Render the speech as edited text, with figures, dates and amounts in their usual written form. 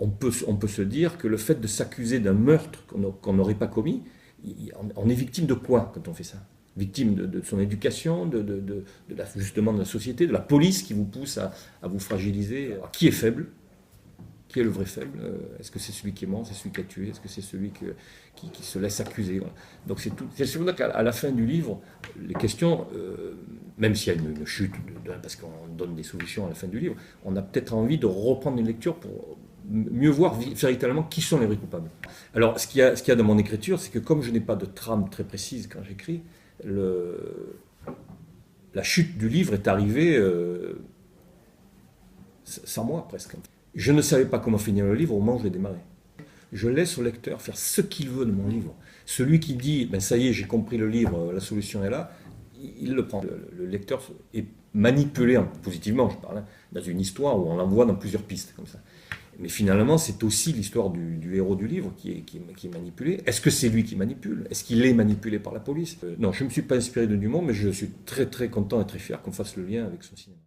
on peut se dire que le fait de s'accuser d'un meurtre qu'on n'aurait pas commis, on est victime de quoi quand on fait ça? Victime de son éducation, justement de la société, de la police qui vous pousse à vous fragiliser. Alors, qui est faible? Qui est le vrai faible? Est-ce que c'est celui qui est mort? C'est celui qui a tué? Est-ce que c'est celui qui se laisse accuser? Voilà. Donc c'est tout. C'est pour ça qu'à la fin du livre, les questions, même s'il y a une chute, parce qu'on donne des solutions à la fin du livre, on a peut-être envie de reprendre une lecture pour mieux voir véritablement qui sont les vrais coupables. Alors ce qu'il y a dans mon écriture, c'est que comme je n'ai pas de trame très précise quand j'écris, la chute du livre est arrivée sans moi presque. Je ne savais pas comment finir le livre au moment où je l'ai démarré. Je laisse au lecteur faire ce qu'il veut de mon livre. Celui qui dit, ben ça y est, j'ai compris le livre, la solution est là, il le prend. Le lecteur est manipulé, positivement je parle, dans une histoire où on l'envoie dans plusieurs pistes comme ça. Mais finalement, c'est aussi l'histoire du héros du livre qui est manipulé. Est-ce que c'est lui qui manipule? Est-ce qu'il est manipulé par la police? Non, je ne me suis pas inspiré de Dumont, mais je suis très très content et très fier qu'on fasse le lien avec son cinéma.